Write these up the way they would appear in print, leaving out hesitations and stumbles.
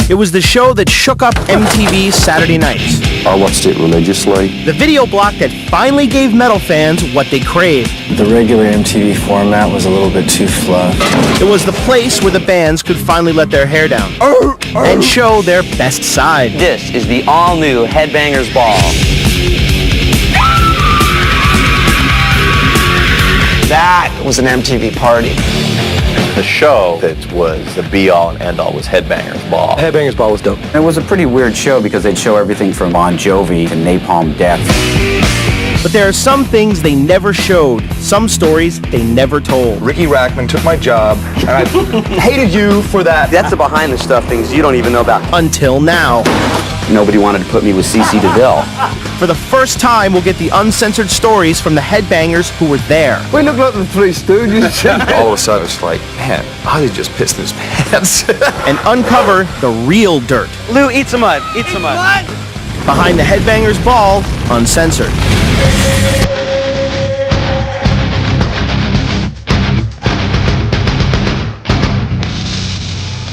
It was the show that shook up MTV's Saturday nights. I watched it religiously. The video block that finally gave metal fans what they craved. The regular MTV format was a little bit too fluff. It was the place where the bands could finally let their hair down and show their best side. This is the all-new Headbangersball. That was an MTV party. The show that was the be-all and end-all was Headbangersball. Headbangersball was dope. It was a pretty weird show because they'd show everything from Bon Jovi to Napalm Death. But there are some things they never showed, some stories they never told. Riki Rachtman took my job, and I hated you for that. That's the behind-the-stuff things you don't even know about. Until now. Nobody wanted to put me with CC DeVille. For the first time, we'll get the uncensored stories from the Headbangers who were there. We look like the Three Stooges. All of a sudden, it's like, man, I was just pissing his pants. And uncover the real dirt. Lou, eat some mud. Eat some mud. Behind the Headbangersball, uncensored.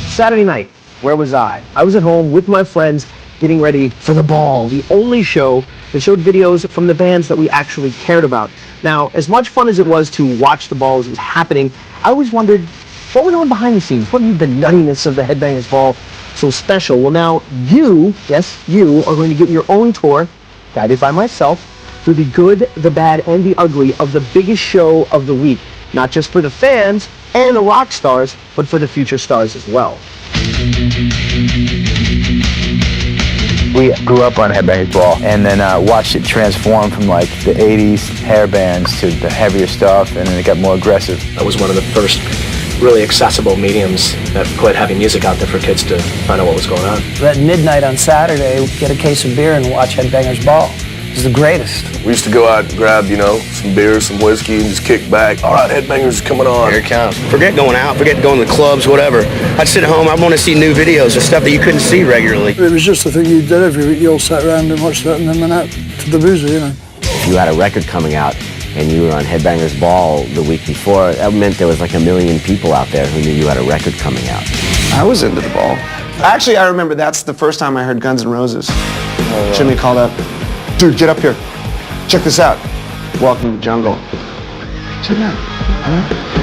Saturday night, where was I? I was at home with my friends getting ready for the ball, the only show that showed videos from the bands that we actually cared about. Now, as much fun as it was to watch the ball as it was happening, I always wondered what went on behind the scenes. What made the nuttiness of the Headbangersball so special? Well, now you, yes, you, are going to get your own tour, guided by myself, through the good, the bad, and the ugly of the biggest show of the week. Not just for the fans and the rock stars, but for the future stars as well. We grew up on Headbangersball and then watched it transform from like the 80s hair bands to the heavier stuff, and then it got more aggressive. That was one of the first really accessible mediums that put heavy music out there for kids to find out what was going on. At midnight on Saturday, get a case of beer and watch Headbangersball. It was the greatest. We used to go out and grab, some beer, some whiskey, and just kick back. All right, Headbangers coming on. Here it comes. Forget going out, forget going to the clubs, whatever. I'd sit at home, I want to see new videos of stuff that you couldn't see regularly. It was just the thing you did every week. You all sat around and watched that and then went out to the boozer, If you had a record coming out and you were on Headbangersball the week before, that meant there was like 1 million people out there who knew you had a record coming out. I was into the ball. Actually, I remember that's the first time I heard Guns N' Roses. Jimmy called up, dude, get up here. Check this out. Welcome to the jungle. Check it out.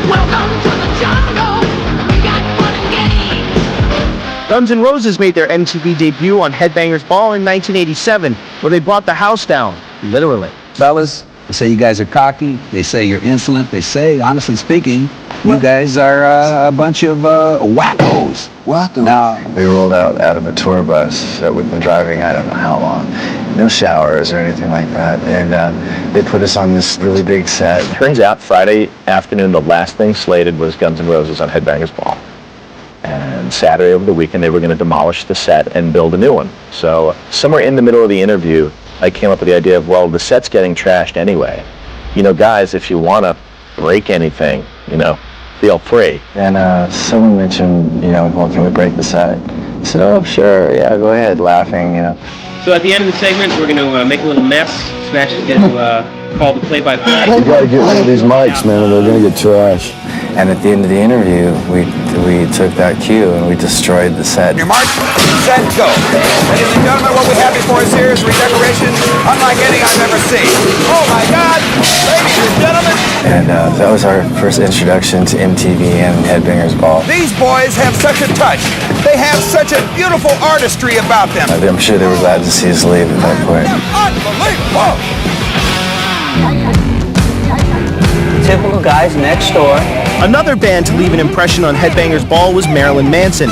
Welcome to the jungle. We got fun and games. Guns N' Roses made their MTV debut on Headbangersball in 1987, where they brought the house down, literally. Fellas, they say you guys are cocky. They say you're insolent. They say, honestly speaking, you guys are a bunch of wackos. What? Now, we rolled out of a tour bus that we've been driving I don't know how long. No showers or anything like that. And they put us on this really big set. Turns out Friday afternoon, the last thing slated was Guns N' Roses on Headbangersball. And Saturday over the weekend, they were going to demolish the set and build a new one. So somewhere in the middle of the interview, I came up with the idea of, well, the set's getting trashed anyway. Guys, if you want to break anything, feel free. And someone mentioned, well, can we break the set? I said, oh, sure, yeah, go ahead, laughing, So at the end of the segment, we're going to make a little mess. Smash is going to call the play-by-play. You got to get rid of these mics, man, or they're going to get trash. And at the end of the interview, we took that cue and we destroyed the set. Your march, set, go. Ladies and gentlemen, what we have before us here is redecoration unlike any I've ever seen. Oh my God, ladies and gentlemen. And that was our first introduction to MTV and Headbangersball. These boys have such a touch. They have such a beautiful artistry about them. I'm sure they were glad to see us leave at that point. Unbelievable. Typical guys next door. Another band to leave an impression on Headbangersball was Marilyn Manson.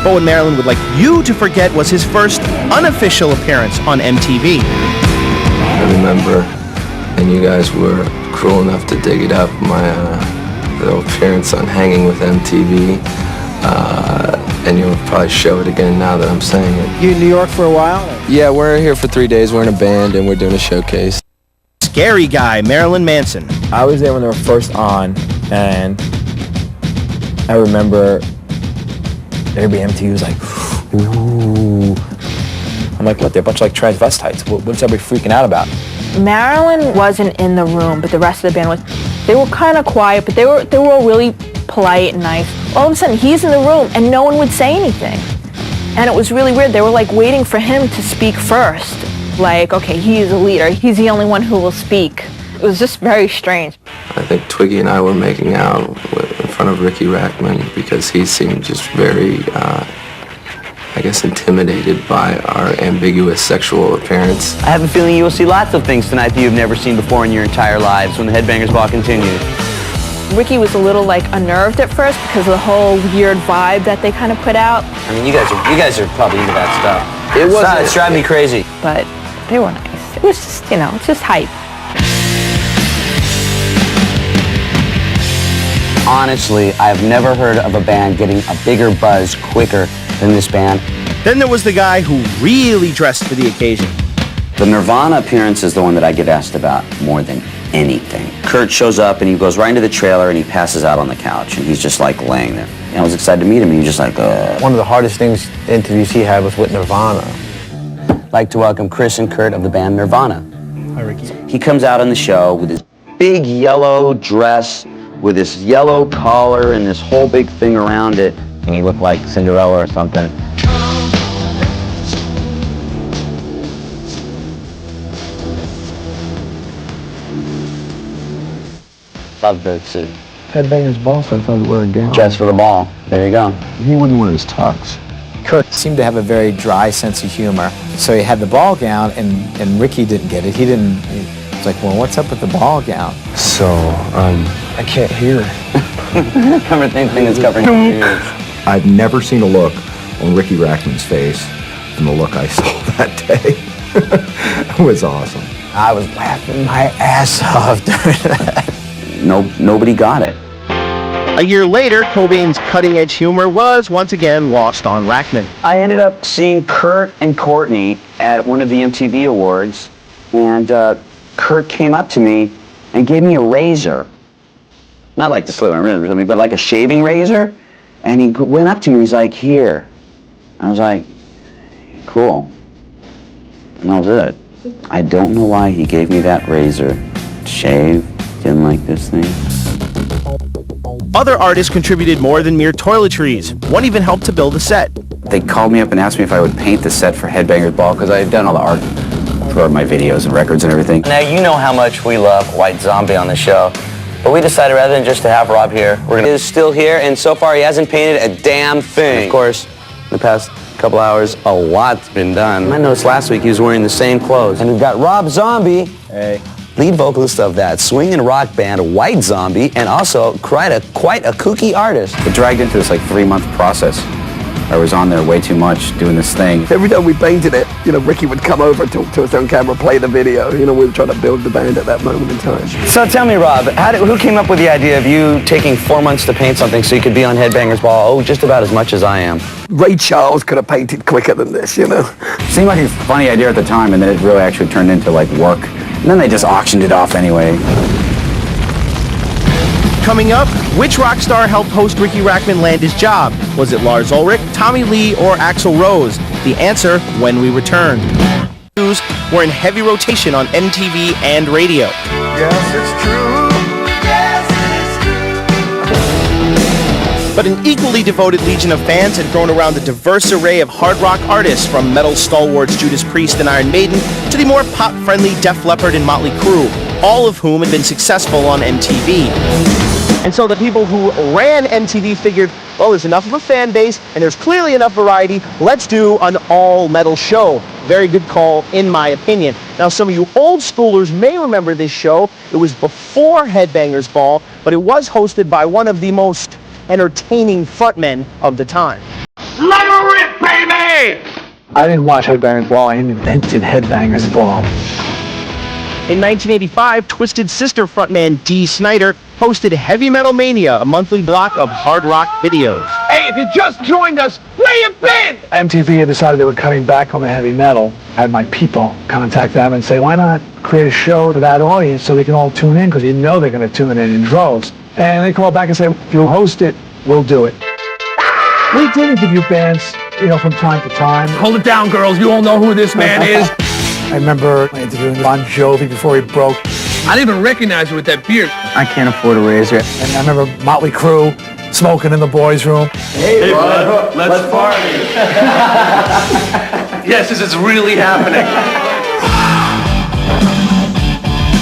But what Marilyn would like you to forget was his first unofficial appearance on MTV. I remember, and you guys were cruel enough to dig it up, my little appearance on Hanging with MTV. And you'll probably show it again now that I'm saying it. You in New York for a while? Yeah, we're here for 3 days. We're in a band and we're doing a showcase. Scary guy, Marilyn Manson. I was there when they were first on, and I remember everybody MTV was like, ooh. I'm like, what? They're a bunch of like transvestites. What's everybody freaking out about? Marilyn wasn't in the room, but the rest of the band was. They were kind of quiet, but they were all really polite and nice. All of a sudden, he's in the room, and no one would say anything. And it was really weird. They were like waiting for him to speak first. Like, okay, he is a leader. He's the only one who will speak. It was just very strange. I think Twiggy and I were making out in front of Riki Rachtman because he seemed just very, I guess, intimidated by our ambiguous sexual appearance. I have a feeling you will see lots of things tonight that you've never seen before in your entire lives when the Headbangers Ball continues. Riki was a little like unnerved at first because of the whole weird vibe that they kind of put out. I mean, you guys are probably into that stuff. It's driving me crazy. But they were nice. It was just, you know, it's just hype. Honestly, I've never heard of a band getting a bigger buzz quicker than this band. Then there was the guy who really dressed for the occasion. The Nirvana appearance is the one that I get asked about more than anything. Kurt shows up and he goes right into the trailer and he passes out on the couch and he's just like laying there. And I was excited to meet him and he's just like, One of the hardest interviews he had was with Nirvana. I'd like to welcome Chris and Kurt of the band Nirvana. Hi, Riki. He comes out on the show with his big yellow dress with this yellow collar and this whole big thing around it. And he looked like Cinderella or something. Love the suit. Headbangersball, so I thought we were again. Dress for the ball. There you go. He wouldn't wear his tux. Kurt seemed to have a very dry sense of humor. So he had the ball gown and Riki didn't get it. It's like, well, what's up with the ball gown? So, I can't hear. Remember the thing that's covering your ears. I've never seen a look on Riki Rachtman's face than the look I saw that day. It was awesome. I was laughing my ass off during that. Nobody got it. A year later, Cobain's cutting-edge humor was once again lost on Rachtman. I ended up seeing Kurt and Courtney at one of the MTV Awards, and Kurt came up to me and gave me a razor. Not like the Sliver or something, but like a shaving razor. And he went up to me, he's like, here. I was like, cool. And that was it. I don't know why he gave me that razor. Shave, didn't like this thing. Other artists contributed more than mere toiletries. One even helped to build a set. They called me up and asked me if I would paint the set for Headbangersball because I had done all the art for my videos and records and everything. Now, you know how much we love White Zombie on the show, but we decided rather than just to have Rob here, he's still here, and so far he hasn't painted a damn thing. And of course, in the past couple hours, a lot's been done. I noticed last week he was wearing the same clothes. And we've got Rob Zombie, lead vocalist of that swing and rock band White Zombie, and also quite a kooky artist. It dragged into this like 3-month process. I was on there way too much doing this thing. Every time we painted it, Riki would come over, talk to us on camera, play the video. We were trying to build the band at that moment in time. So tell me, Rob, who came up with the idea of you taking 4 months to paint something so you could be on Headbangersball, just about as much as I am? Ray Charles could have painted quicker than this, It seemed like a funny idea at the time, and then it really actually turned into like work. And then they just auctioned it off anyway. Coming up, which rock star helped host Riki Rachtman land his job? Was it Lars Ulrich, Tommy Lee, or Axl Rose? The answer when we return. News were in heavy rotation on MTV and radio. Yes, it's true. Yes, it's true. But an equally devoted legion of fans had grown around the diverse array of hard rock artists, from metal stalwarts Judas Priest and Iron Maiden to the more pop-friendly Def Leppard and Motley Crue, all of whom had been successful on MTV. And so the people who ran MTV figured, well, there's enough of a fan base and there's clearly enough variety, let's do an all-metal show. Very good call, in my opinion. Now, some of you old schoolers may remember this show. It was before Headbangersball, but it was hosted by one of the most entertaining frontmen of the time. Let her rip, baby! I didn't watch Headbangersball, I invented Headbangersball. In 1985, Twisted Sister frontman Dee Snider hosted Heavy Metal Mania, a monthly block of hard rock videos. Hey, if you just joined us, where you been? MTV had decided they were cutting back on the heavy metal. I had my people contact them and say, why not create a show to that audience so they can all tune in, because you know they're going to tune in droves. And they call back and say, if you host it, we'll do it. We did interview bands you know, from time to time. Hold it down, girls. You all know who this man is. I remember interviewing Bon Jovi before he broke. I didn't even recognize you with that beard. I can't afford a razor. And I remember Motley Crue smoking in the boys' room. Hey, bud, let's party. Yes, this is really happening.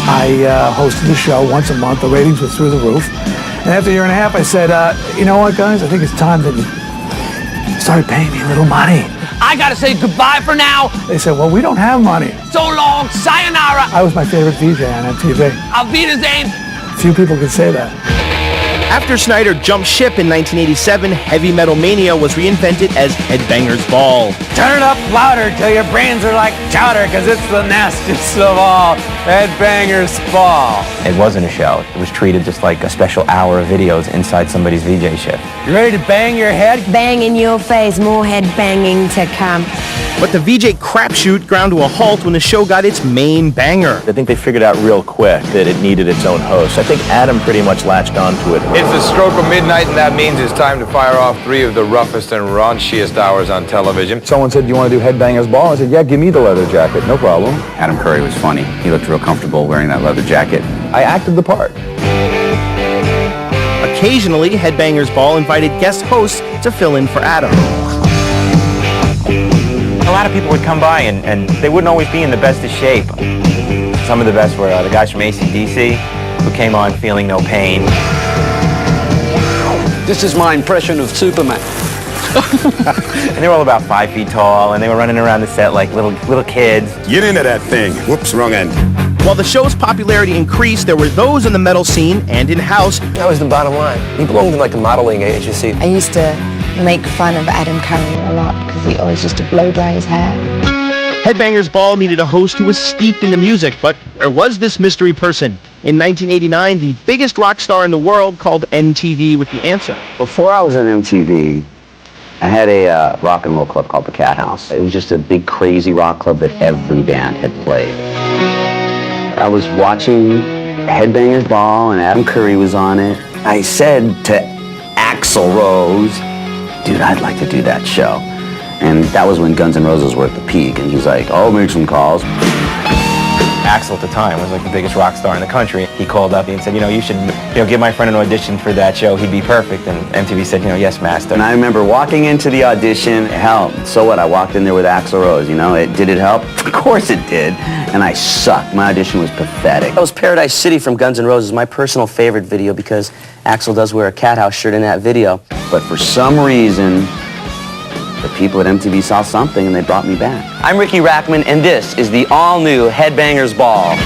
I hosted the show once a month. The ratings were through the roof. And after a year and a half, I said, you know what, guys? I think it's time that you started paying me a little money. I gotta say goodbye for now. They said, well, we don't have money. So long, sayonara. I was my favorite VJ on MTV. Auf Wiedersehen. Few people could say that. After Snyder jumped ship in 1987, Heavy Metal Mania was reinvented as Headbangersball. Turn it up louder till your brains are like chowder, because it's the nastiest of all. Headbangersball. It wasn't a show. It was treated just like a special hour of videos inside somebody's VJ shift. You ready to bang your head? Bang in your face, more head banging to come. But the VJ crapshoot ground to a halt when the show got its main banger. I think they figured out real quick that it needed its own host. I think Adam pretty much latched onto it. It's the stroke of midnight, and that means it's time to fire off 3 of the roughest and raunchiest hours on television. Someone said, you want to do Headbangersball? I said, yeah, give me the leather jacket, no problem. Adam Curry was funny. He looked real comfortable wearing that leather jacket. I acted the part. Occasionally, Headbangersball invited guest hosts to fill in for Adam. A lot of people would come by and they wouldn't always be in the best of shape. Some of the best were the guys from AC/DC who came on feeling no pain. This is my impression of Superman. And they were all about 5 feet tall, and they were running around the set like little kids. Get into that thing. Whoops, wrong end. While the show's popularity increased, there were those in the metal scene and in-house. That was the bottom line. He belonged in like a modeling agency. I used to make fun of Adam Curry a lot because he always used to blow dry his hair. Headbangersball needed a host who was steeped in the music, but there was this mystery person. In 1989, the biggest rock star in the world called MTV with the answer. Before I was on MTV, I had a rock and roll club called the Cat House. It was just a big crazy rock club that every band had played. I was watching Headbangersball and Adam Curry was on it. I said to Axl Rose, dude, I'd like to do that show. And that was when Guns N' Roses were at the peak, and he's like, I'll make some calls. Axl at the time was like the biggest rock star in the country. He called up and said, you should give my friend an audition for that show. He'd be perfect. And MTV said, yes, master. And I remember walking into the audition. Hell, so what? I walked in there with Axl Rose. Did it help? Of course it did. And I sucked. My audition was pathetic. That was Paradise City from Guns N' Roses, my personal favorite video because Axl does wear a Cat House shirt in that video. But for some reason, the people at MTV saw something and they brought me back. I'm Riki Rachtman, and this is the all-new Headbangersball.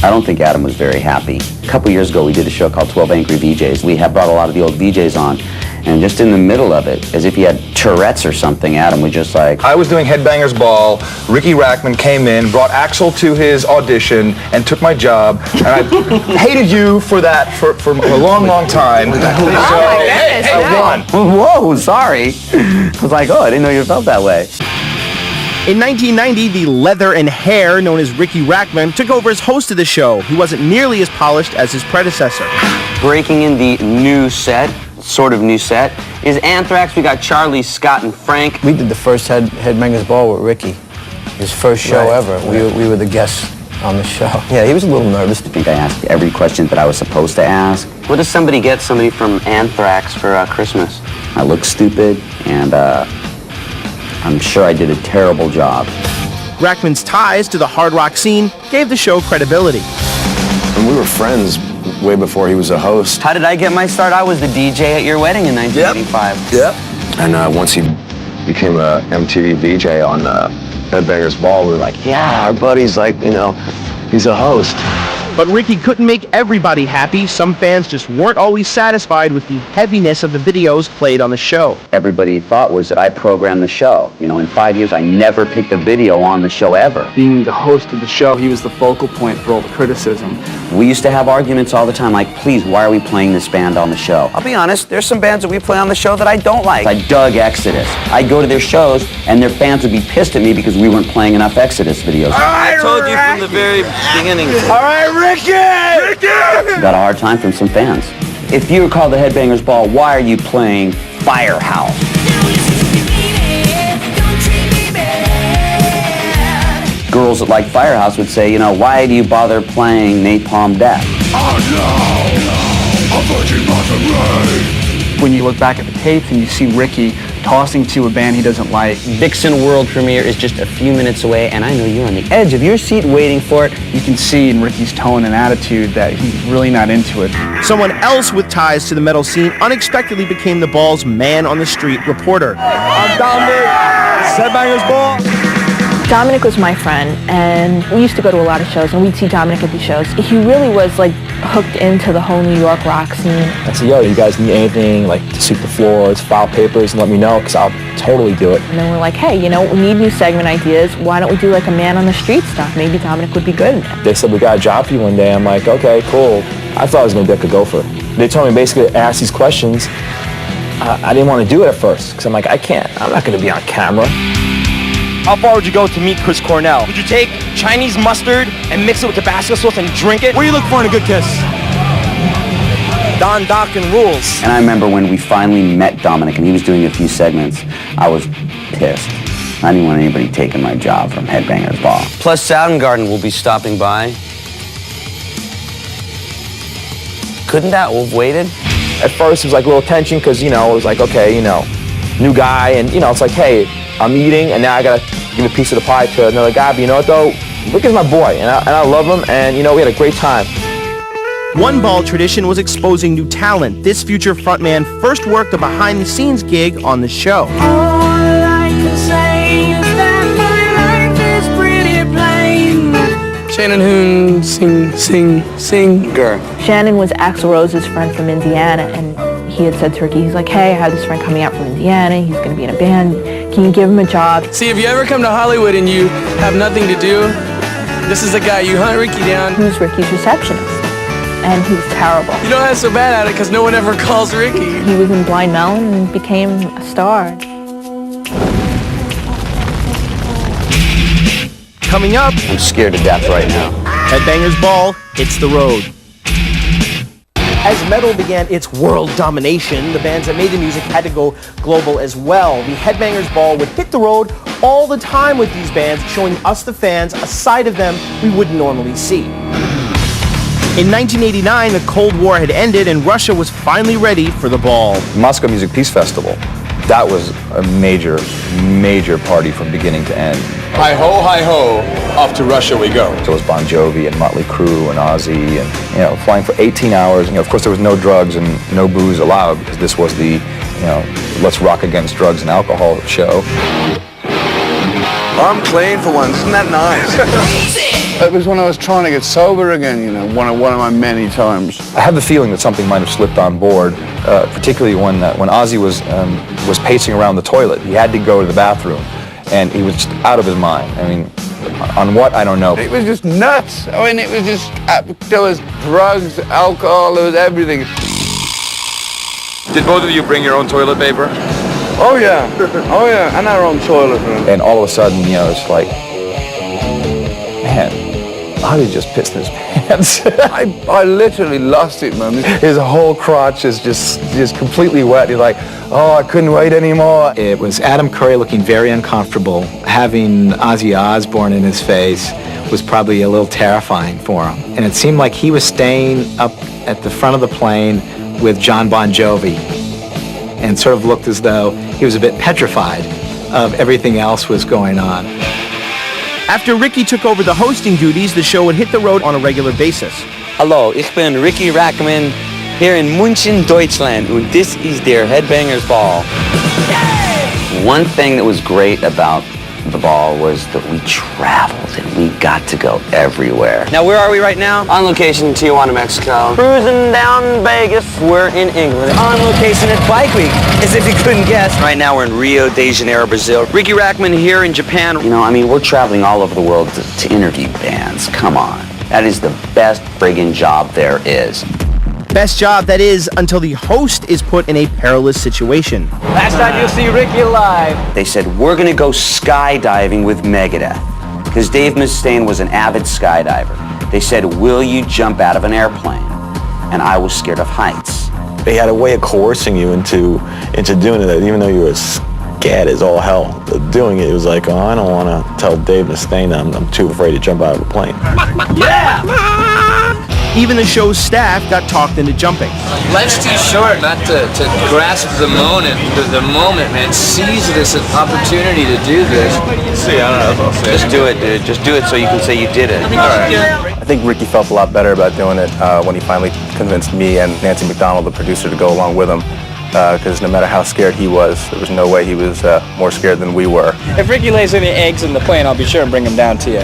I don't think Adam was very happy. A couple years ago, we did a show called 12 Angry VJs. We had brought a lot of the old VJs on, and just in the middle of it, as if he had Tourette's or something, Adam was just like... I was doing Headbangersball. Riki Rachtman came in, brought Axl to his audition, and took my job. And I hated you for that for a long, long time. I won. Whoa, sorry. I was like, I didn't know you felt that way. In 1990, the leather and hair known as Riki Rachtman took over as host of the show. He wasn't nearly as polished as his predecessor. Breaking in the new set, sort of new set, is Anthrax. We got Charlie, Scott, and Frank. We did the first Headbangersball with Riki. His first show ever. We were the guests on the show. Yeah, he was a little nervous. I think I asked every question that I was supposed to ask. What does somebody get somebody from Anthrax for Christmas? I look stupid, and I'm sure I did a terrible job. Rachtman's ties to the hard rock scene gave the show credibility. And we were friends way before he was a host. How did I get my start? I was the DJ at your wedding in 1985. Yep. And once he became a MTV VJ on Headbangersball, we were like, yeah, our buddy's like, he's a host. But Riki couldn't make everybody happy. Some fans just weren't always satisfied with the heaviness of the videos played on the show. Everybody thought was that I programmed the show. In 5 years, I never picked a video on the show ever. Being the host of the show, he was the focal point for all the criticism. We used to have arguments all the time, like, please, why are we playing this band on the show? I'll be honest, there's some bands that we play on the show that I don't like. I dug Exodus. I'd go to their shows, and their fans would be pissed at me because we weren't playing enough Exodus videos. I told you from the very beginning. All right, Riki! Got a hard time from some fans. If you were called the Headbangersball, why are you playing firehouse. Girls that like Firehouse would say, you know, why do you bother playing Napalm Death? When you look back at the tapes and you see Riki tossing to a band he doesn't like. Vixen World Premiere is just a few minutes away, and I know you're on the edge of your seat waiting for it. You can see in Riki's tone and attitude that he's really not into it. Someone else with ties to the metal scene unexpectedly became the Ball's man-on-the-street reporter. I'm Dominic, Headbangersball. Dominic was my friend, and we used to go to a lot of shows, and we'd see Dominic at these shows. He really was like hooked into the whole New York rock scene. I said, yo, you guys need anything, like to sweep the floors, file papers, and let me know, because I'll totally do it. And then we're like, hey, you know, we need new segment ideas. Why don't we do like a man on the street stuff? Maybe Dominic would be good in it. They said, we got a job for you one day. I'm like, okay, cool. I thought I was going to be a gopher. They told me basically to ask these questions. I didn't want to do it at first, because I'm like, I'm not going to be on camera. How far would you go to meet Chris Cornell? Would you take Chinese mustard and mix it with Tabasco sauce and drink it? What do you look for in a good kiss? Don Dokken rules. And I remember when we finally met Dominic and he was doing a few segments, I was pissed. I didn't want anybody taking my job from Headbangersball. Plus Soundgarden will be stopping by. Couldn't that have waited? At first it was like a little tension because, you know, it was like, okay, you know, new guy, and, you know, it's like, hey, I'm eating, and now I gotta give a piece of the pie to another guy. But you know what, though? Rick is my boy, and I love him, and, you know, we had a great time. One Ball tradition was exposing new talent. This future frontman first worked a behind-the-scenes gig on the show. All I can say is that my life is pretty plain. Shannon Hoon, singer. Shannon was Axl Rose's friend from Indiana, and he had said to Riki, he's like, hey, I have this friend coming out from Indiana. He's going to be in a band. Can you give him a job? See, if you ever come to Hollywood and you have nothing to do, this is the guy. You hunt Riki down. He was Riki's receptionist, and he was terrible. You don't have so bad at it because no one ever calls Riki. He was in Blind Melon and became a star. Coming up, I'm scared to death right now. Headbangersball hits the road. As metal began its world domination, the bands that made the music had to go global as well. The Headbangersball would hit the road all the time with these bands, showing us, the fans, a side of them we wouldn't normally see. In 1989, the Cold War had ended and Russia was finally ready for the Ball. Moscow Music Peace Festival, that was a major, major party from beginning to end. Hi-ho, off to Russia we go. So it was Bon Jovi and Motley Crue and Ozzy and, you know, flying for 18 hours. You know, of course there was no drugs and no booze allowed because this was the, you know, let's rock against drugs and alcohol show. I'm clean for once, isn't that nice? It was when I was trying to get sober again, you know, one of my many times. I have the feeling that something might have slipped on board, particularly when Ozzy was pacing around the toilet. He had to go to the bathroom, and he was just out of his mind. I mean, on what, I don't know. It was just nuts. I mean, it was just, there was drugs, alcohol, there was everything. Did both of you bring your own toilet paper? Oh yeah, oh yeah, and our own toilet. And all of a sudden, you know, it's like, man, Ozzy just pissed in his pants. I literally lost it, man. His whole crotch is just completely wet. He's like, oh, I couldn't wait anymore. It was Adam Curry looking very uncomfortable. Having Ozzy Osbourne in his face was probably a little terrifying for him. And it seemed like he was staying up at the front of the plane with John Bon Jovi and sort of looked as though he was a bit petrified of everything else was going on. After Riki took over the hosting duties, the show would hit the road on a regular basis. Hallo, ich bin Riki Rachtman here in München, Deutschland, und this is der Headbangersball. One thing that was great about the Ball was that we traveled and we got to go everywhere. Now, where are we right now? On location in Tijuana, Mexico. Cruising down Vegas. We're in England. On location at Bike Week, as if you couldn't guess. Right now, we're in Rio de Janeiro, Brazil. Riki Rachtman here in Japan. You know, I mean, we're traveling all over the world to interview bands. Come on. That is the best friggin' job there is. Best job, that is, until the host is put in a perilous situation. Last time you'll see Riki alive. They said, we're gonna go skydiving with Megadeth. Because Dave Mustaine was an avid skydiver. They said, will you jump out of an airplane? And I was scared of heights. They had a way of coercing you into doing it, even though you were scared as all hell doing it. It was like, oh, I don't want to tell Dave Mustaine I'm too afraid to jump out of a plane. Even the show's staff got talked into jumping. Life's too short not to grasp the moment. The moment, man. Seize this opportunity to do this. See, I don't know. Just do it, dude. Just do it so you can say you did it. I think Riki felt a lot better about doing it when he finally convinced me and Nancy McDonald, the producer, to go along with him. Because no matter how scared he was, there was no way he was more scared than we were. If Riki lays any eggs in the plane, I'll be sure and bring him down to you.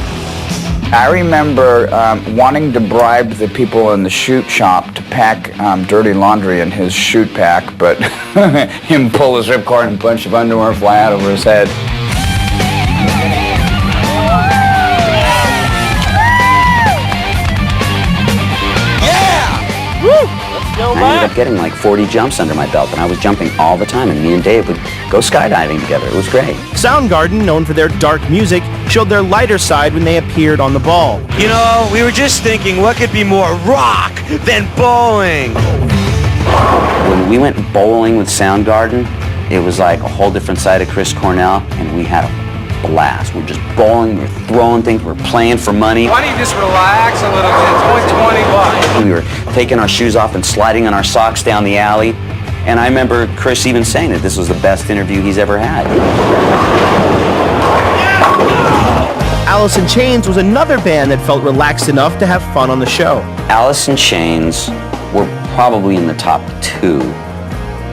I remember wanting to bribe the people in the chute shop to pack dirty laundry in his chute pack, but him pull his ripcord and a bunch of underwear fly out over his head. Yeah! Woo! I ended up getting like 40 jumps under my belt, and I was jumping all the time, and me and Dave would go skydiving together. It was great. Soundgarden, known for their dark music, showed their lighter side when they appeared on the ball. You know, we were just thinking, what could be more rock than bowling? When we went bowling with Soundgarden, it was like a whole different side of Chris Cornell, and we had a blast. We're just bowling, we're throwing things, we're playing for money. Why don't you just relax a little bit? It's only 20 bucks. We were taking our shoes off and sliding on our socks down the alley. And I remember Chris even saying that this was the best interview he's ever had. Alice in Chains was another band that felt relaxed enough to have fun on the show. Alice in Chains were probably in the top 2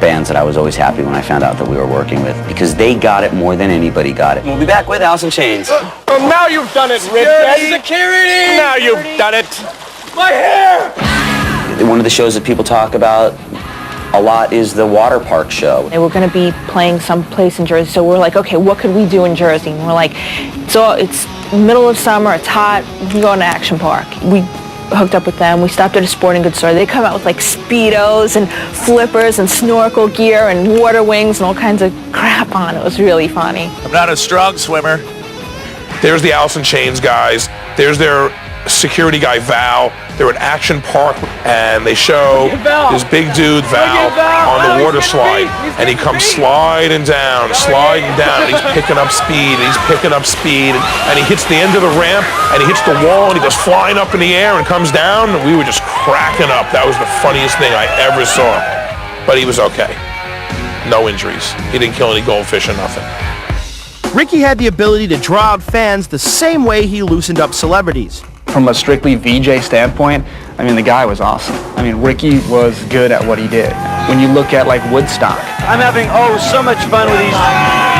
bands that I was always happy when I found out that we were working with, because they got it more than anybody got it. We'll be back with Alice in Chains. Oh, now you've done it, Rick. Security! Now you've done it. My hair! One of the shows that people talk about a lot is the water park show. They were going to be playing someplace in Jersey, so we're like, okay, what could we do in Jersey? And we're like, so it's middle of summer, it's hot, we can go to an action park. We hooked up with them. We stopped at a sporting goods store. They come out with like Speedos and flippers and snorkel gear and water wings and all kinds of crap on. It was really funny. I'm not a strong swimmer. There's the Alice in Chains guys. There's their security guy, Val. They're at Action Park, and they show this big dude, Val, on the water slide. And he comes sliding down, and he's picking up speed, and he hits the end of the ramp, and he hits the wall, and he goes flying up in the air and comes down, and we were just cracking up. That was the funniest thing I ever saw. But he was okay. No injuries. He didn't kill any goldfish or nothing. Riki had the ability to draw out fans the same way he loosened up celebrities. From a strictly VJ standpoint, I mean, the guy was awesome. I mean, Riki was good at what he did. When you look at, like, Woodstock. I'm having, so much fun with these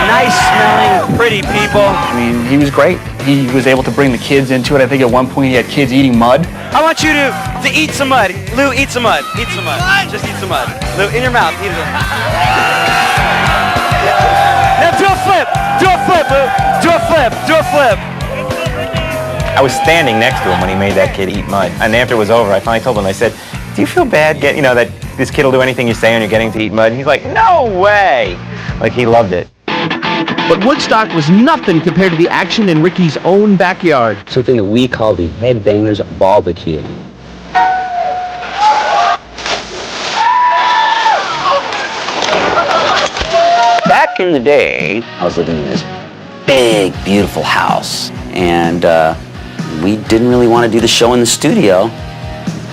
nice-smelling, pretty people. I mean, he was great. He was able to bring the kids into it. I think at one point he had kids eating mud. I want you to eat some mud. Lou, eat some mud. Eat some mud. Just eat some mud. Lou, in your mouth. Eat it. Now do a flip. Do a flip, Lou. Do a flip. Do a flip. I was standing next to him when he made that kid eat mud. And after it was over, I finally told him, I said, do you feel bad that this kid will do anything you say and you're getting to eat mud? And he's like, no way. Like, he loved it. But Woodstock was nothing compared to the action in Riki's own backyard. Something that we call the Headbangersball. Back in the day, I was living in this big, beautiful house, and we didn't really want to do the show in the studio,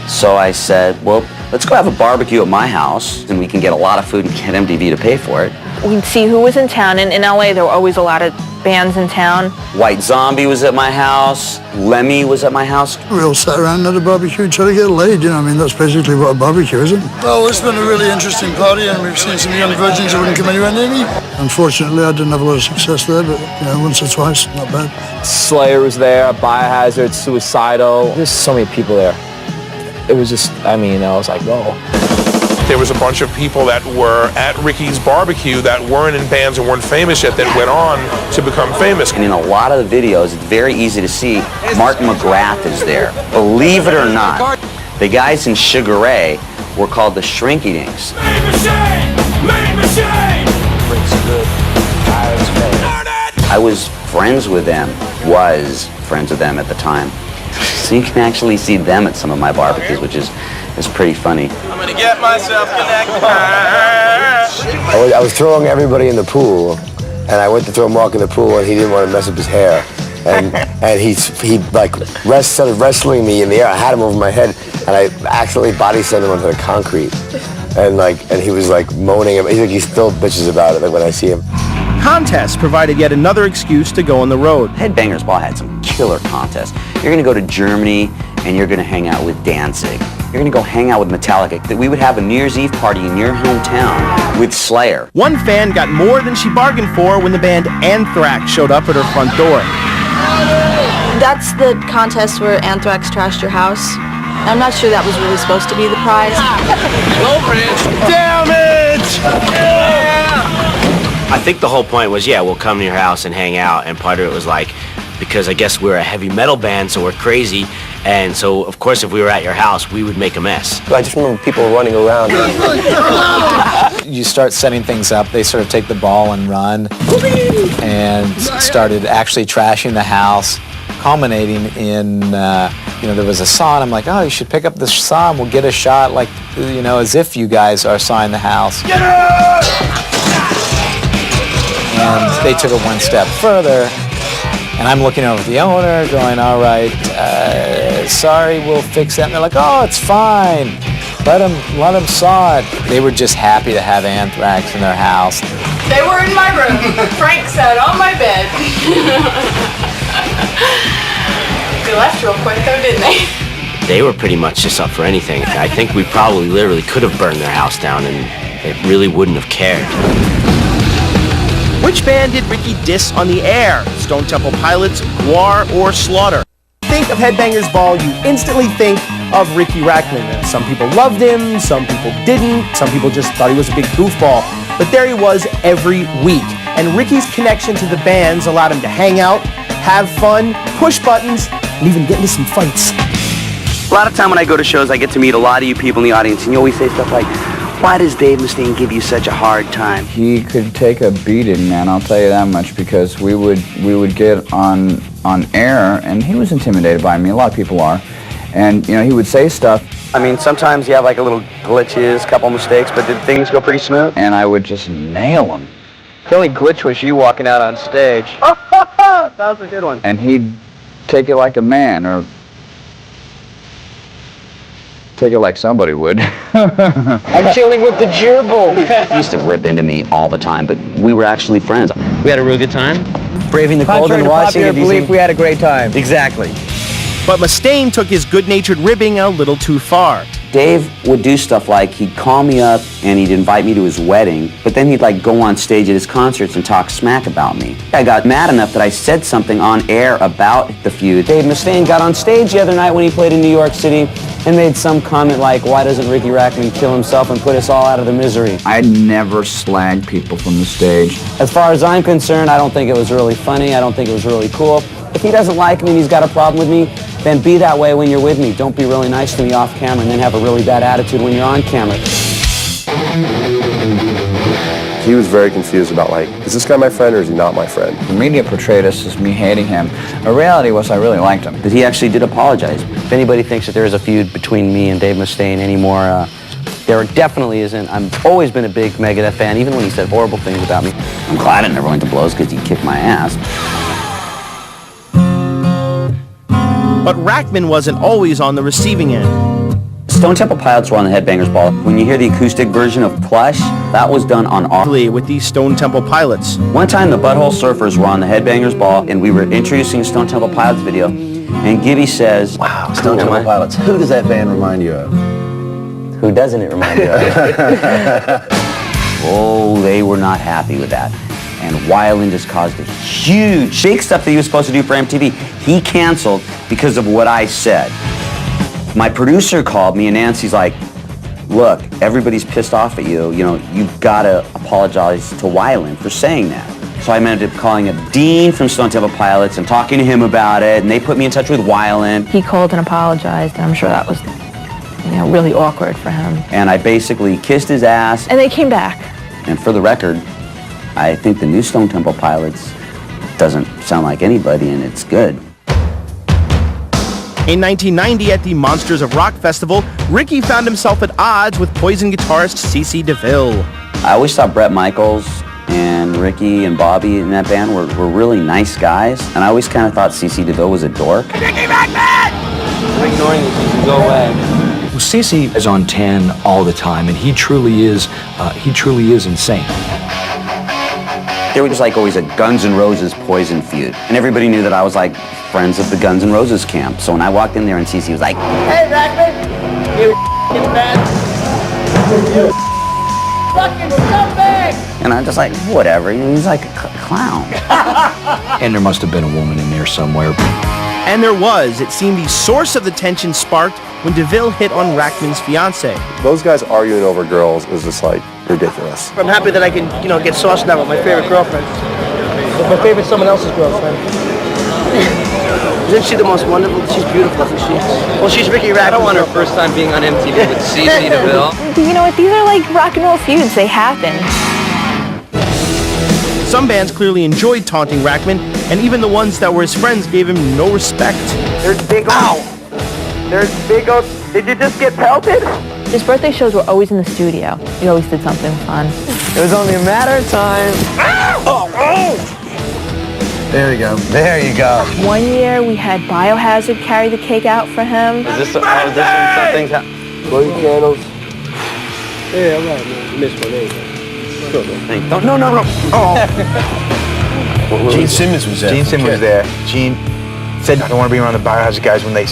so I said, well, let's go have a barbecue at my house, and we can get a lot of food and get MTV to pay for it. We'd see who was in town, and in LA there were always a lot of bands in town. White Zombie was at my house, Lemmy was at my house. We all sat around at a barbecue trying to get laid, I mean, that's basically what a barbecue is, isn't it? Well, it's been a really interesting party, and we've seen some young virgins who wouldn't come anywhere near me. Unfortunately, I didn't have a lot of success there, but, once or twice, not bad. Slayer was there, Biohazard, Suicidal. There's so many people there. It was just, I was like, whoa. There was a bunch of people that were at Riki's barbecue that weren't in bands and weren't famous yet that went on to become famous. And in a lot of the videos, it's very easy to see Mark McGrath is there. Believe it or not, the guys in Sugar Ray were called the Shrinky Dinks. I was friends with them at the time. So you can actually see them at some of my barbecues, which is It's pretty funny. I'm gonna get myself connected. I was throwing everybody in the pool, and I went to throw Mark in the pool, and he didn't want to mess up his hair. And he started wrestling me in the air. I had him over my head, and I accidentally body slammed him onto the concrete. And he was like moaning. He still bitches about it like when I see him. Contests provided yet another excuse to go on the road. Headbangersball had some killer contests. You're gonna go to Germany, and you're gonna hang out with Danzig. You're gonna go hang out with Metallica. We would have a New Year's Eve party in your hometown with Slayer. One fan got more than she bargained for when the band Anthrax showed up at her front door. That's the contest where Anthrax trashed your house. I'm not sure that was really supposed to be the prize. Damn it! Yeah! I think the whole point was, yeah, we'll come to your house and hang out, and part of it was like, because I guess we're a heavy metal band, so we're crazy, and so, of course, if we were at your house, we would make a mess. I just remember people running around. You start setting things up, they sort of take the ball and run, and started actually trashing the house, culminating in, there was a saw, and I'm like, oh, you should pick up the saw, and we'll get a shot, like, as if you guys are sawing the house. Get it! And they took it one step further, and I'm looking over at the owner, going, all right, sorry, we'll fix that. And they're like, oh, it's fine. Let them saw it. They were just happy to have Anthrax in their house. They were in my room. Frank sat on my bed. They left real quick though, didn't they? They were pretty much just up for anything. I think we probably literally could have burned their house down, and it really wouldn't have cared. Which band did Riki diss on the air? Stone Temple Pilots, Guar, or Slaughter? Think of Headbangersball, you instantly think of Riki Rachtman. Some people loved him, some people didn't, some people just thought he was a big goofball. But there he was every week. And Riki's connection to the bands allowed him to hang out, have fun, push buttons, and even get into some fights. A lot of time when I go to shows, I get to meet a lot of you people in the audience, and you always say stuff like, why does Dave Mustaine give you such a hard time? He could take a beating, man, I'll tell you that much, because we would get on air, and he was intimidated by me. A lot of people are. And, he would say stuff. I mean, sometimes you have like a little glitches, a couple mistakes, but did things go pretty smooth? And I would just nail him. The only glitch was you walking out on stage. That was a good one. And he'd take it like a man, or take it like somebody would. I'm chilling with the gerbil. He used to rip into me all the time, but we were actually friends. We had a real good time. Braving the cold and watching it. Belief, we had a great time. Exactly. But Mustaine took his good-natured ribbing a little too far. Dave would do stuff like he'd call me up and he'd invite me to his wedding, but then he'd like go on stage at his concerts and talk smack about me. I got mad enough that I said something on air about the feud. Dave Mustaine got on stage the other night when he played in New York City and made some comment like, why doesn't Riki Rachtman kill himself and put us all out of the misery? I never slagged people from the stage. As far as I'm concerned, I don't think it was really funny. I don't think it was really cool. If he doesn't like me and he's got a problem with me, then be that way when you're with me. Don't be really nice to me off camera and then have a really bad attitude when you're on camera. He was very confused about is this guy my friend or is he not my friend? The media portrayed us as me hating him. The reality was I really liked him. That he actually did apologize. If anybody thinks that there is a feud between me and Dave Mustaine anymore, there definitely isn't. I've always been a big Megadeth fan, even when he said horrible things about me. I'm glad I never went to blows because he kicked my ass. But Rachtman wasn't always on the receiving end. Stone Temple Pilots were on the Headbangersball. When you hear the acoustic version of Plush, that was done on our... with these Stone Temple Pilots. One time the Butthole Surfers were on the Headbangersball, and we were introducing a Stone Temple Pilots video, and Gibby says... Wow, Stone Temple Pilots. Who does that band remind you of? Who doesn't it remind you of? Oh, they were not happy with that. And Weiland just caused a huge, big stuff that he was supposed to do for MTV. He canceled because of what I said. My producer called me and Nancy's like, look, everybody's pissed off at you. You've got to apologize to Weiland for saying that. So I ended up calling up Dean from Stone Temple Pilots and talking to him about it, and they put me in touch with Weiland. He called and apologized, and I'm sure that was, really awkward for him. And I basically kissed his ass. And they came back. And for the record, I think the new Stone Temple Pilots doesn't sound like anybody, and it's good. In 1990 at the Monsters of Rock Festival, Riki found himself at odds with Poison guitarist CeCe DeVille. I always thought Bret Michaels and Riki and Bobby in that band were really nice guys, and I always kind of thought CeCe DeVille was a dork. Riki Rachtman! I'm ignoring you, CeCe. Go away. Well, CeCe is on 10 all the time, and he truly is insane. There was like always a Guns N' Roses Poison feud, and everybody knew that I was like friends of the Guns N' Roses camp. So when I walked in there and CeCe was like, Hey, Rachtman! You f***ing bad. You fucking scumbag! and I'm just like, whatever, he's like a clown. And there must have been a woman in there somewhere. And there was. It seemed the source of the tension sparked when DeVille hit on Rachtman's fiancée. Those guys arguing over girls is just like ridiculous. I'm happy that I can, get sauced now with my favorite girlfriend. With my favorite someone else's girlfriend. Isn't she the most wonderful? She's beautiful, isn't she? Well, she's Riki Rachtman. I don't want her first time being on MTV with CeCe DeVille. You know what? These are like rock and roll feuds. They happen. Some bands clearly enjoyed taunting Rachtman, and even the ones that were his friends gave him no respect. There's big old. There's big old. Did you just get pelted? His birthday shows were always in the studio. He always did something fun. It was only a matter of time. There you go. There you go. One year we had Biohazard carry the cake out for him. Is this something's happening? Blow your candles. Yeah, all right, man. You missed my name. No. Oh. Gene Simmons was there. Gene Simmons was there. Gene said, I don't want to be around the Biohazard guys when they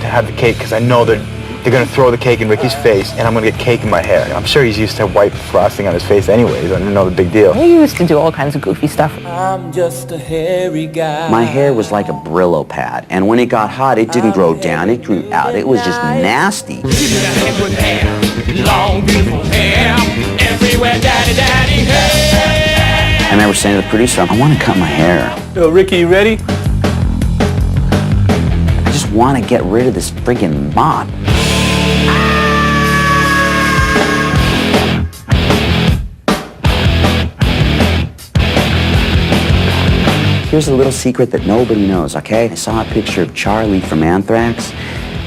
have the cake because I know they're going to throw the cake in Ricky's face and I'm going to get cake in my hair. I'm sure he's used to white frosting on his face anyways. I didn't know the big deal. He used to do all kinds of goofy stuff. I'm just a hairy guy. My hair was like a Brillo pad, and when it got hot, it didn't grow down, it grew out. It was just nasty. Long, beautiful hair. Everywhere, daddy, hair. I remember saying to the producer, I want to cut my hair. Yo, Ricky, you ready? I just want to get rid of this freaking mop. Here's a little secret that nobody knows, okay? I saw a picture of Charlie from Anthrax,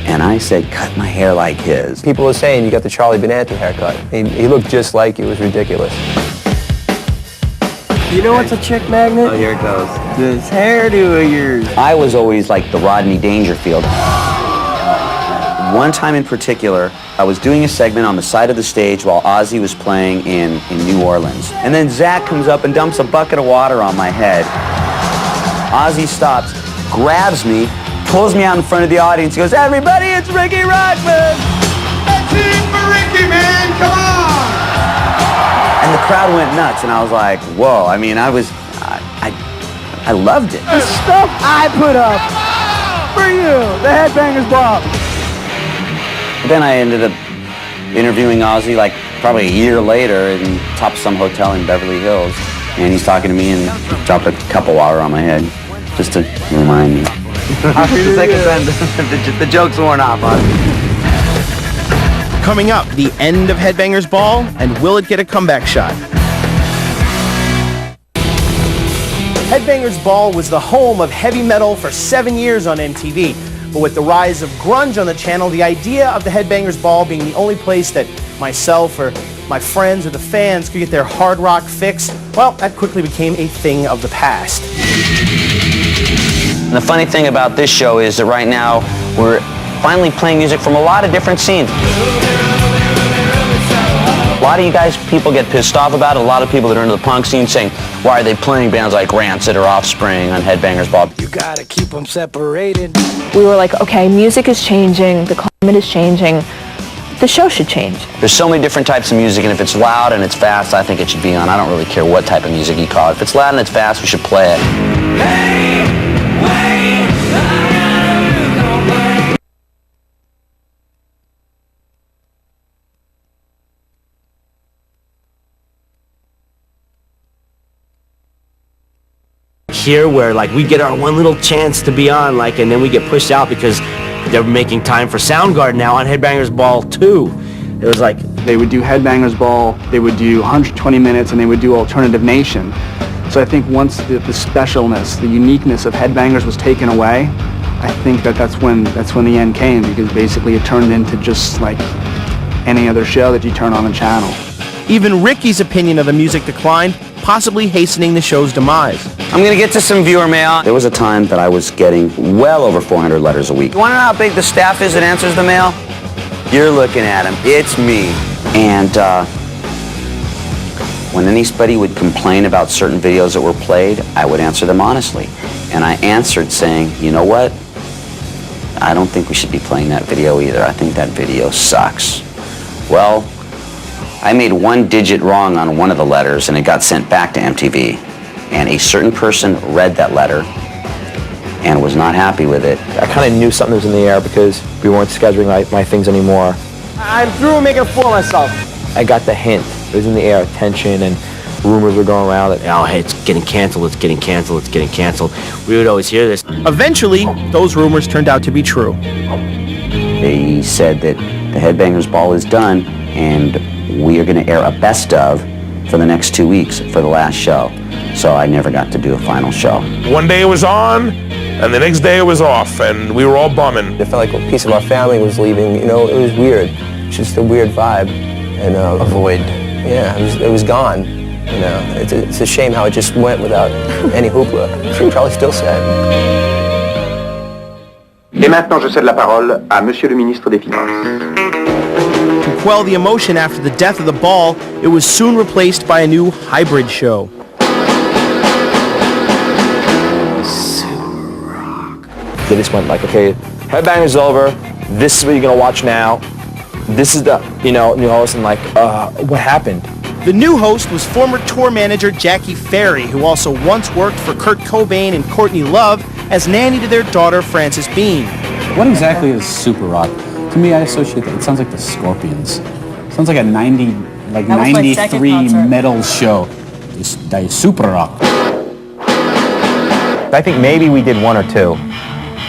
and I said, cut my hair like his. People are saying you got the Charlie Benanti haircut. He looked just like you. It was ridiculous. You know what's a chick magnet? Oh, here it goes. This hairdo of yours. I was always like the Rodney Dangerfield. One time in particular, I was doing a segment on the side of the stage while Ozzy was playing in New Orleans. And then Zach comes up and dumps a bucket of water on my head. Ozzy stops, grabs me, pulls me out in front of the audience. He goes, everybody, it's Riki Rachtman! That's it for Riki, man, come on! And the crowd went nuts, and I was like, whoa. I mean, I loved it. The stuff I put up for you, the Headbangersball. Then I ended up interviewing Ozzy like probably a year later in top of some hotel in Beverly Hills. And he's talking to me and dropped a cup of water on my head just to remind me. After the second sentence, the joke's worn off on me. Coming up, the end of Headbangersball, and will it get a comeback shot? Headbangersball was the home of heavy metal for 7 years on MTV. But with the rise of grunge on the channel, the idea of the Headbangersball being the only place that myself or my friends or the fans could get their hard rock fix, well, that quickly became a thing of the past. And the funny thing about this show is that right now we're finally playing music from a lot of different scenes. A lot of you guys, people get pissed off about it. A lot of people that are into the punk scene saying, why are they playing bands like Rancid or Offspring on Headbangersball? You gotta keep them separated. We were like, okay, music is changing, the climate is changing, the show should change. There's so many different types of music, and if it's loud and it's fast, I think it should be on. I don't really care what type of music you call it. If it's loud and it's fast, we should play it. Here where like we get our one little chance to be on, like, and then we get pushed out because they're making time for Soundgarden now on Headbangersball 2. It was like they would do Headbangersball, they would do 120 minutes, and they would do Alternative Nation. So I think once the specialness, the uniqueness of Headbangers was taken away, I think that's when the end came, because basically it turned into just like any other show that you turn on a channel. Even Riki's opinion of the music declined, possibly hastening the show's demise. I'm gonna get to some viewer mail. There was a time that I was getting well over 400 letters a week. You wanna know how big the staff is that answers the mail? You're looking at them. It's me. And when anybody would complain about certain videos that were played, I would answer them honestly. And I answered saying, you know what? I don't think we should be playing that video either. I think that video sucks. Well, I made one digit wrong on one of the letters and it got sent back to MTV. And a certain person read that letter and was not happy with it. I kind of knew something was in the air because we weren't scheduling my things anymore. I'm through making a fool of myself. I got the hint. It was in the air, tension, and rumors were going around that, oh, hey, it's getting canceled, it's getting canceled, it's getting canceled. We would always hear this. Eventually, those rumors turned out to be true. They said that the Headbangers Ball is done and we are going to air a best of for the next 2 weeks for the last show. So I never got to do a final show. One day it was on, and the next day it was off, and we were all bumming. It felt like a piece of our family was leaving. You know, it was weird. Just a weird vibe. And a void. Yeah, it was gone. You know, it's a shame how it just went without any hoopla. I'm sure you're probably still sad. Et maintenant, je cède la parole à Monsieur le Ministre des Finances. To quell the emotion after the death of the ball, it was soon replaced by a new hybrid show. they just went like, okay, Headbangers over. This is what you're going to watch now. This is the, new host, and like, what happened? The new host was former tour manager Jackie Ferry, who also once worked for Kurt Cobain and Courtney Love as nanny to their daughter Frances Bean. What exactly is super rock? To me, I associate that. It sounds like the Scorpions. Sounds like a 93 metal show. It's super rock. I think maybe we did one or two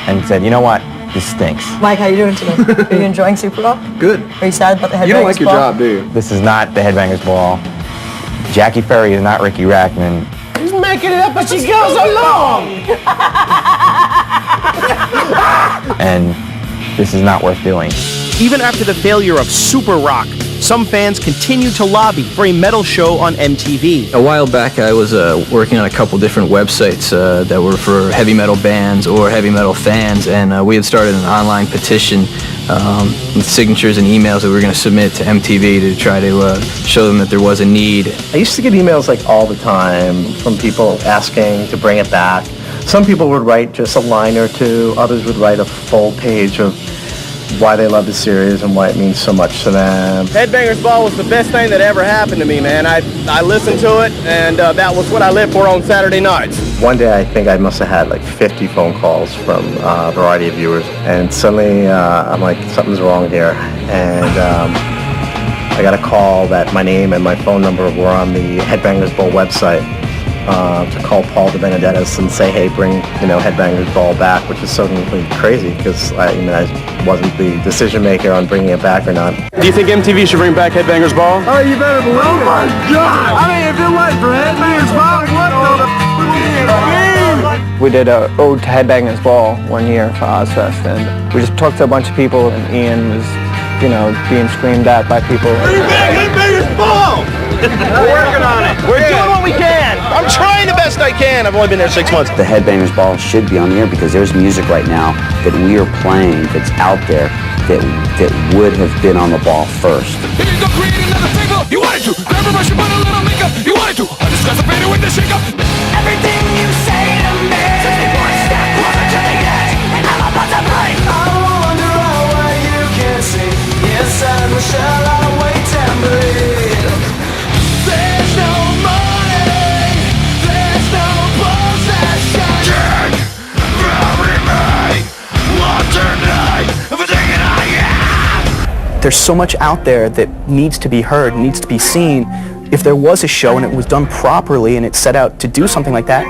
and said, you know what, this stinks. Mike, how you doing today? Are you enjoying Super Rock? Good. Are you sad about the Headbangers You don't like your Ball? job, do you? This is not the Headbangers Ball. Jackie Ferry is not Riki Rachtman. He's making it up as she goes along. And this is not worth doing. Even after the failure of Super Rock, some fans continued to lobby for a metal show on MTV. A while back, I was working on a couple different websites that were for heavy metal bands or heavy metal fans, and we had started an online petition with signatures and emails that we were going to submit to MTV to try to show them that there was a need. I used to get emails like all the time from people asking to bring it back. Some people would write just a line or two. Others would write a full page of why they love the series and why it means so much to them. Headbangersball was the best thing that ever happened to me, man. I listened to it, and that was what I lived for on Saturday nights. One day I think I must have had like 50 phone calls from a variety of viewers, and suddenly I'm like, something's wrong here. And I got a call that my name and my phone number were on the Headbangersball website. To call Paul DeBenedettis and say, hey, bring, Headbangersball back, which is so crazy because I wasn't the decision maker on bringing it back or not. Do you think MTV should bring back Headbangersball? Oh, you better believe it. Oh my God! I mean, if it wasn't for Headbangersball, what the We did a ode to Headbangersball one year for Ozfest, and we just talked to a bunch of people, and Ian was, being screamed at by people. Bring back Headbangersball! We're working on it. We're doing what we can. I'm trying the best I can. I've only been there 6 months. The Headbangers Ball should be on the air because there's music right now that we are playing that's out there that would have been on the ball first. You wanted to grab a brush and put a little makeup. You wanted to discuss the painter with the shake-up. Everything you say to me since before I step closer to the edge, and I'm about to break. I wonder why you can't see inside my shell. I wait and bleed. There's no money. There's no possession. Bury me. One tonight. Everything I am. There's so much out there that needs to be heard, needs to be seen. If there was a show and it was done properly and it set out to do something like that,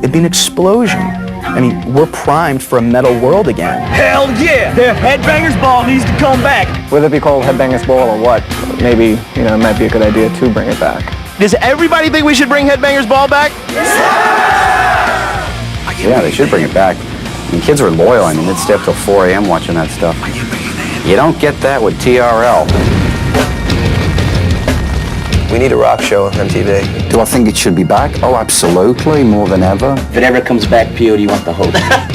it'd be an explosion. I mean, we're primed for a metal world again. Hell yeah! The Headbangersball needs to come back. Whether it be called Headbangersball or what, maybe, it might be a good idea to bring it back. Does everybody think we should bring Headbangersball back? Yeah, they should bring it back. And kids were loyal. I mean, they'd stay up till 4 a.m. watching that stuff. You don't get that with TRL. We need a rock show on MTV. Do I think it should be back? Oh, absolutely, more than ever. If it ever comes back, P.O., do you want the host?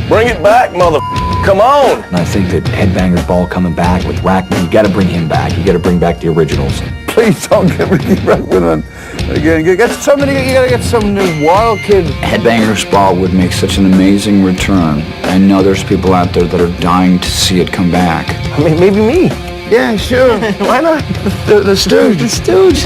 Bring it back, mother. Come on. And I think that Headbangersball coming back with Rachtman, you got to bring him back. You got to bring back the originals. Please don't get Riki Rachtman on again. You gotta get some new wild kid. Headbangersball would make such an amazing return. I know there's people out there that are dying to see it come back. I mean, maybe me. Yeah, sure. Why not? The Stooge. The Stooge.